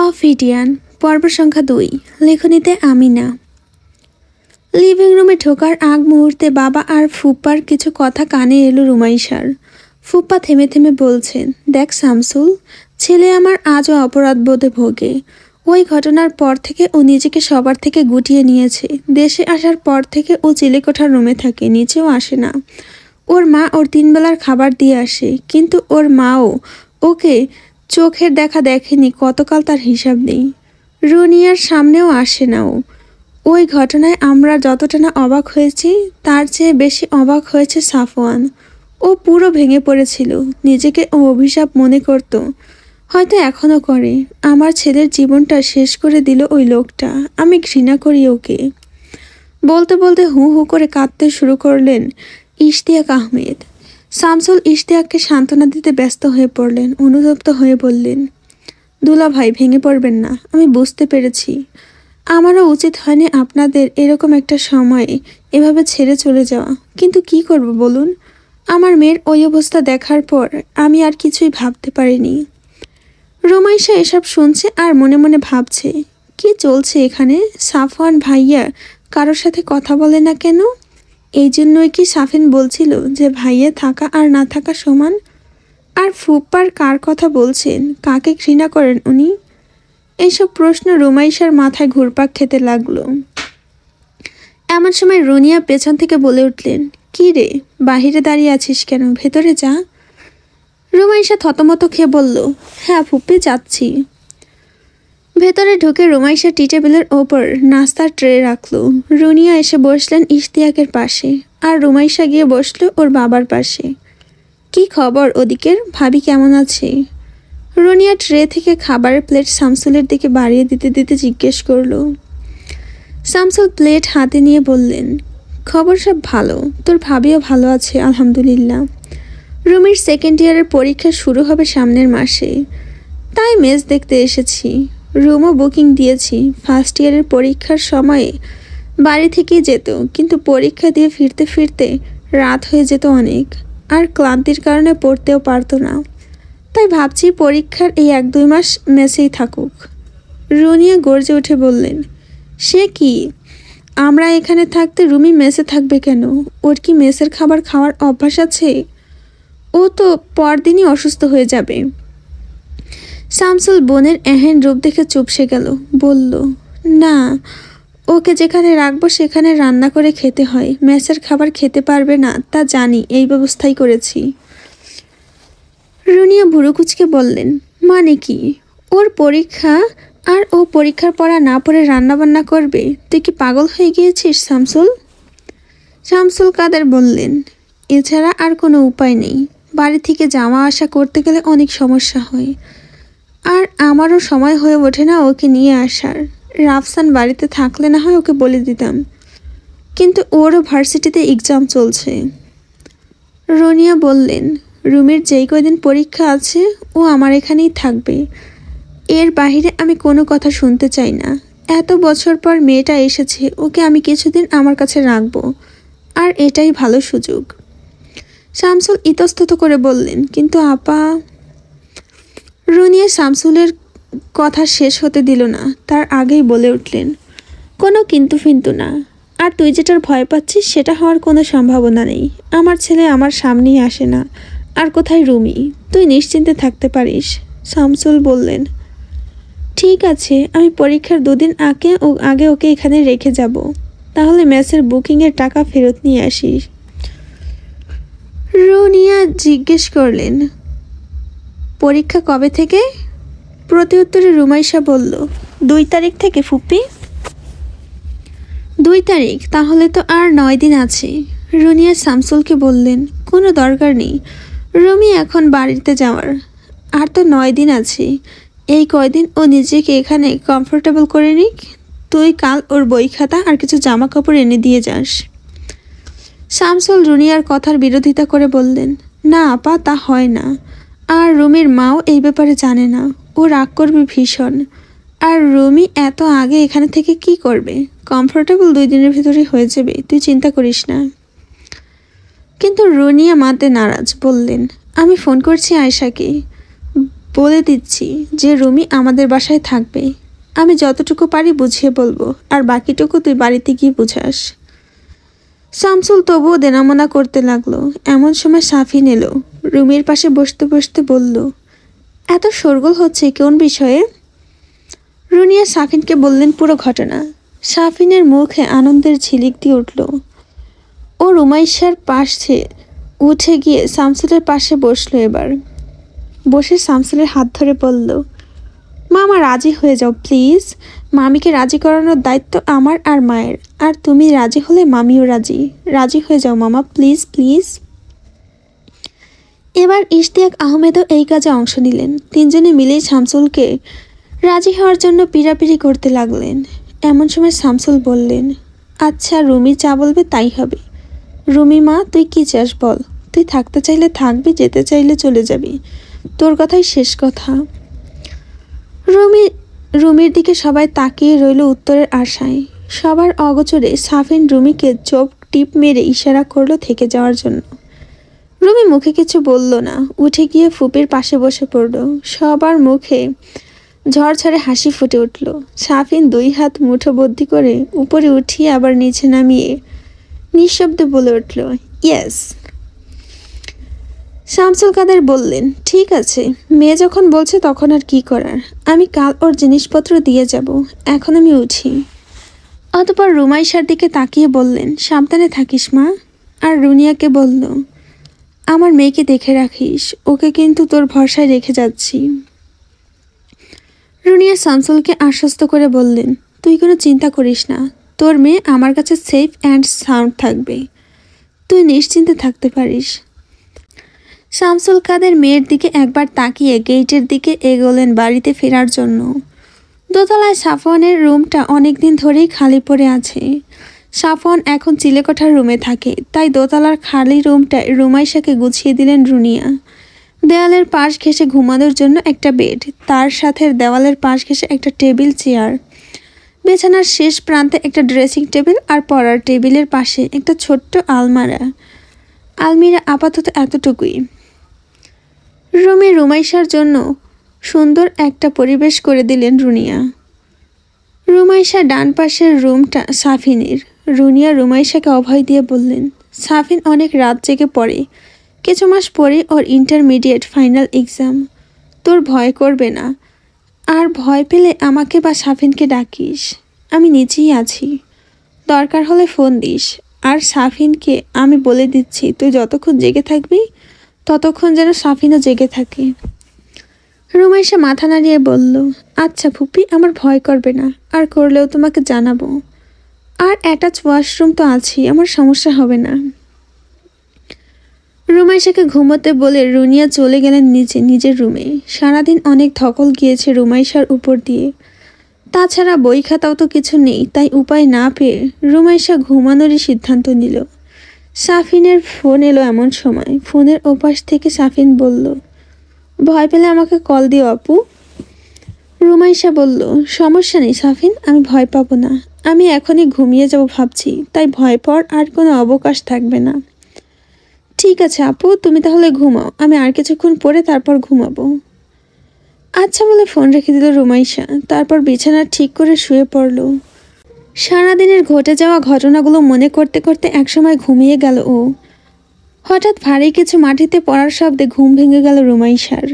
অফিডিয়ান পর্ব সংখ্যা 2 লেখনীতে আমিনা। লিভিং রুমে ঢোকার আগ মুহূর্তে বাবা আর ফুপ্পার কিছু কথা কানে এলো রুমাইশার। ফুপ্পা থেমে থেমে বলছেন, দেখ শামসুল, ছেলে আমার আজও অপরাধ বোধে ভোগে। ওই ঘটনার পর থেকে ও নিজেকে সবার থেকে গুটিয়ে নিয়েছে। দেশে আসার পর থেকে ও চিলেকোঠার রুমে থাকে, নিচেও আসে না। ওর মা ওর 3 বেলার খাবার দিয়ে আসে, কিন্তু ওর মাও ওকে চোখের দেখা দেখেনি কতকাল তার হিসাব নেই। রুনিয়ার সামনেও আসে না ও। ওই ঘটনায় আমরা যতটা না অবাক হয়েছি, তার চেয়ে বেশি অবাক হয়েছে সাফওয়ান। ও পুরো ভেঙে পড়েছিল, নিজেকে ও অভিশাপ মনে করত, হয়তো এখনও করে। আমার ছেলের জীবনটা শেষ করে দিল ওই লোকটা। আমি ঘৃণা করি ওকে। বলতে বলতে হু হু করে কাঁদতে শুরু করলেন ইশতিয়াক আহমেদ। শামসুল ইশতিয়াককে সান্ত্বনা দিতে ব্যস্ত হয়ে পড়লেন। অনুতপ্ত হয়ে বললেন, দুলা ভাই, ভেঙে পড়বেন না, আমি বুঝতে পেরেছি। আমারও উচিত হয়নি আপনাদের এরকম একটা সময়ে এভাবে ছেড়ে চলে যাওয়া, কিন্তু কি করব বলুন। আমার মেয়ের ওই অবস্থা দেখার পর আমি আর কিছুই ভাবতে পারিনি। রুমাইশা এসব শুনছে আর মনে মনে ভাবছে, কি চলছে এখানে? সাফওয়ান ভাইয়া কারোর সাথে কথা বলে না কেন? এই জন্যই কি সাফিন বলছিল যে ভাইয়া থাকা আর না থাকা সমান? আর ফুপ্পার কার কথা বলছেন? কাকে ঘৃণা করেন উনি? এইসব প্রশ্ন রুমাইশার মাথায় ঘুরপাক খেতে লাগলো। এমন সময় রুনিয়া পেছন থেকে বলে উঠলেন, কি রে, বাহিরে দাঁড়িয়ে আছিস কেন? ভেতরে যা। রুমাইশা থতমত খেয়ে বলল, হ্যাঁ ফুপ্পি, যাচ্ছি। ভেতরে ঢুকে রুমাইশা টি টেবিলের ওপর নাস্তার ট্রে রাখলো। রুনিয়া এসে বসলেন ইশতিয়াকের পাশে, আর রুমাইশা গিয়ে বসলো ওর বাবার পাশে। কি খবর ওদিকের? ভাবি কেমন আছে? রুনিয়া ট্রে থেকে খাবারের প্লেট শামসুলের দিকে বাড়িয়ে দিতে দিতে জিজ্ঞেস করলো। শামসুল প্লেট হাতে নিয়ে বললেন, খবর সব ভালো, তোর ভাবিও ভালো আছে আলহামদুলিল্লাহ। রুমির 2nd ইয়ারের পরীক্ষা শুরু হবে সামনের মাসে, তাই মেস দেখতে এসেছি। রুমও বুকিং দিয়েছি। 1st ইয়ারের পরীক্ষার সময়ে বাড়ি থেকেই যেত, কিন্তু পরীক্ষা দিয়ে ফিরতে ফিরতে রাত হয়ে যেত অনেক, আর ক্লান্তির কারণে পড়তেও পারতো না। তাই ভাবছি পরীক্ষার এই 1-2 মাস মেসেই থাকুক। রুনিয়া গর্জে উঠে বললেন, সে কি? আমরা এখানে থাকতে রুমি মেসে থাকবে কেন? ওর কি মেসের খাবার খাওয়ার অভ্যাস আছে? ও তো পরদিনই অসুস্থ হয়ে যাবে। শামসুল বোনের এহেন রূপ দেখে চুপসে গেল। বলল, না, ওকে যেখানে রাখবো সেখানে রান্না করে খেতে হয়। মেসের খাবার খেতে পারবে না তা জানি, এই ব্যবস্থাই করেছি। রুনিয়া ভুরু কুচকে বললেন, মানে কি? ওর পরীক্ষা, আর ও পরীক্ষার পড়া না পড়ে রান্নাবান্না করবে? তুই কি পাগল হয়ে গিয়েছিস শামসুল? শামসুল কাদের বললেন, এছাড়া আর কোনো উপায় নেই। বাড়ি থেকে যাওয়া আসা করতে গেলে অনেক সমস্যা হয়, আর আমারও সময় হয়ে ওঠে না ওকে নিয়ে আসার। রাফসান বাড়িতে থাকলে না হয় ওকে বলে দিতাম, কিন্তু ওরও ভার্সিটিতে এক্সাম চলছে। রুনিয়া বললেন, রুমির যেই কয়দিন পরীক্ষা আছে ও আমার এখানেই থাকবে। এর বাইরে আমি কোনো কথা শুনতে চাই না। এত বছর পর মেয়েটা এসেছে, ওকে আমি কিছুদিন আমার কাছে রাখবো, আর এটাই ভালো সুযোগ। শামসুল ইতস্তত করে বললেন, কিন্তু আপা। রুনিয়া শামসুলের কথা শেষ হতে দিল না, তার আগেই বলে উঠলেন, কোনো কিন্তু ফিন্তু না। আর তুই যেটার ভয় পাচ্ছিস সেটা হওয়ার কোনো সম্ভাবনা নেই। আমার ছেলে আমার সামনেই আসে না, আর কোথায় রুমি? তুই নিশ্চিন্তে থাকতে পারিস। শামসুল বললেন, ঠিক আছে, আমি পরীক্ষার 2 দিন আগে ওকে এখানে রেখে যাব। তাহলে মেসের বুকিংয়ের টাকা ফেরত নিয়ে আসিস। রুনিয়া জিজ্ঞেস করলেন, পরীক্ষা কবে থেকে? প্রতি উত্তরে রুমাইশা বলল, 2 তারিখ থেকে ফুপ্পি। 2 তারিখ? তাহলে তো আর 9 দিন আছে। রুনিয়া শামসুলকে বললেন, কোনো দরকার নেই রুমি এখন বাড়িতে যাওয়ার, আর তো 9 দিন আছে। এই কয়দিন ও নিজেকে এখানে কমফোর্টেবল করে নিক। তুই কাল ওর বই খাতা আর কিছু জামা কাপড় এনে দিয়ে যাস। শামসুল রুনিয়ার কথার বিরোধিতা করে বললেন, না আপা, তা হয় না। আর রুমির মাও এই ব্যাপারে জানে না, ও রাগ করবে ভীষণ। আর রুমি এত আগে এখানে থেকে কি করবে? কমফোর্টেবল 2 দিনের ভিতরে হয়ে যাবে, তুই চিন্তা করিস না। কিন্তু রুনিয়া মাতে নারাজ। বললেন, আমি ফোন করছি আয়শাকে, বলে দিচ্ছি যে রুমি আমাদের বাসায় থাকবে। আমি যতটুকু পারি বুঝিয়ে বলবো, আর বাকিটুকু তুই বাড়িতে গিয়ে বুঝাস। শামসুল তবুও দেনামনা করতে লাগলো। এমন সময় সাফিন এলো। রুমির পাশে বসতে বসতে বলল, এত শোরগোল হচ্ছে কোন বিষয়ে? রুনিয়া সাফিনকে বললেন পুরো ঘটনা। সাফিনের মুখে আনন্দের ঝিলিক দিয়ে উঠল। ও রুমাইশার পাশে উঠে গিয়ে শামসুলের পাশে বসলো। এবার বসে শামসুলের হাত ধরে বলল, মামা রাজি হয়ে যাও প্লিজ। মামিকে রাজি করানোর দায়িত্ব আমার আর মায়ের, আর তুমি রাজি হলে মামিও রাজি। রাজি হয়ে যাও মামা, প্লিজ প্লিজ। এবার ইশতিয়াক আহমেদও এই কাজে অংশ নিলেন। তিনজনে মিলেই শামসুলকে রাজি হওয়ার জন্য পিড়াপিড়ি করতে লাগলেন। এমন সময় শামসুল বললেন, আচ্ছা রুমি যা বলবে তাই হবে। রুমি মা, তুই কি চাস বল? তুই থাকতে চাইলে থাকবি, যেতে চাইলে চলে যাবি, তোর কথাই শেষ কথা। রুমির দিকে সবাই তাকিয়ে রইল উত্তরের আশায়। সবার অগোচরে সাফিন রুমিকে চোখ টিপ মেরে ইশারা করলো থেকে যাওয়ার জন্য। রুমি মুখে কিছু বলল না, উঠে গিয়ে ফুপির পাশে বসে পড়ল। সবার মুখে ঝরঝরে হাসি ফুটে উঠল। সাফিন দুই হাত মুঠোবদ্ধি করে উপরে উঠিয়ে আবার নিচে নামিয়ে নিঃশব্দে বলে উঠল, ইয়েস। শামসুল কাদের বললেন, ঠিক আছে, মেয়ে যখন বলছে তখন আর কি করার। আমি কাল ওর জিনিসপত্র দিয়ে যাব, এখন আমি উঠি। অতপর রুমাইশার দিকে তাকিয়ে বললেন, সাবধানে থাকিস মা। আর রুনিয়াকে বলল, আমার মেয়েকে দেখে রাখিস, ওকে কিন্তু তোর ভরসায় রেখে যাচ্ছি। রুনিয়া শামসুলকে আশ্বস্ত করে বললেন, তুই কোনো চিন্তা করিস না, তোর মেয়ে আমার কাছে সেফ অ্যান্ড সাউন্ড থাকবে, তুই নিশ্চিন্তে থাকতে পারিস। শামসুল কাদের মেয়ের দিকে একবার তাকিয়ে গেটের দিকে এগোলেন বাড়িতে ফেরার জন্য। দোতলায় সাফওয়ানের রুমটা অনেকদিন ধরেই খালি পড়ে আছে। সাফওয়ান এখন চিলেকোঠার রুমে থাকে, তাই দোতলার খালি রুমটায় রুমাইশাকে গুছিয়ে দিলেন রুনিয়া। দেওয়ালের পাশ ঘেঁষে ঘুমানোর জন্য একটা বেড, তার সাথে দেওয়ালের পাশ ঘেঁষে একটা টেবিল চেয়ার, বিছানার শেষ প্রান্তে একটা ড্রেসিং টেবিল, আর পড়ার টেবিলের পাশে একটা ছোট্ট আলমিরা আপাতত এতটুকুই। রুমে রুমাইশার জন্য সুন্দর একটা পরিবেশ করে দিলেন রুনিয়া। রুমাইশা ডান পাশের রুমটা সাফিনের। রুনিয়া রুমাইশাকে অভয় দিয়ে বললেন, সাফিন অনেক রাত জেগে পড়ে, কিছু মাস পরে ওর ইন্টারমিডিয়েট ফাইনাল এক্সাম, তোর ভয় করবে না, আর ভয় পেলে আমাকে বা সাফিনকে ডাকিস, আমি নিচেই আছি, দরকার হলে ফোন দিস। আর সাফিনকে আমি বলে দিচ্ছি, তুই যতক্ষণ জেগে থাকবি ততক্ষণ যেন সাফিনও জেগে থাকে। রুমাইশা মাথা নাড়িয়ে বলল, আচ্ছা ফুপি, আমার ভয় করবে না, আর করলেও তোমাকে জানাবো, আর অ্যাটাচ ওয়াশরুম তো আছেই, আমার সমস্যা হবে না। রুমাইশাকে ঘুমোতে বলে রুনিয়া চলে গেলেন নিজের রুমে। সারাদিন অনেক ধকল গিয়েছে রুমাইশার উপর দিয়ে, তাছাড়া বই খাতাও তো কিছু নেই, তাই উপায় না পেয়ে রুমাইশা ঘুমানোরই সিদ্ধান্ত নিল। সাফিনের ফোন এলো এমন সময়। ফোনের ওপাশ থেকে সাফিন বলল, ভয় পেলে আমাকে কল দিও আপু। রুমাইশা বলল, সমস্যা নেই সাফিন, আমি ভয় পাবো না, আমি এখনই ঘুমিয়ে যাব ভাবছি, তাই ভয় পাওয়ার আর কোনো অবকাশ থাকবে না। ঠিক আছে আপু, তুমি তাহলে ঘুমাও, আমি আর কিছুক্ষণ পরে তারপর ঘুমাবো। আচ্ছা বলে ফোন রেখে দিল রুমাইশা। তারপর বিছানা ঠিক করে শুয়ে পড়ল। সারাদিনের ঘটে যাওয়া ঘটনাগুলো মনে করতে করতে একসময় ঘুমিয়ে গেল ও। হঠাৎ ভারী কিছু মাটিতে পড়ার শব্দে ঘুম ভেঙে গেল রুমাইশার।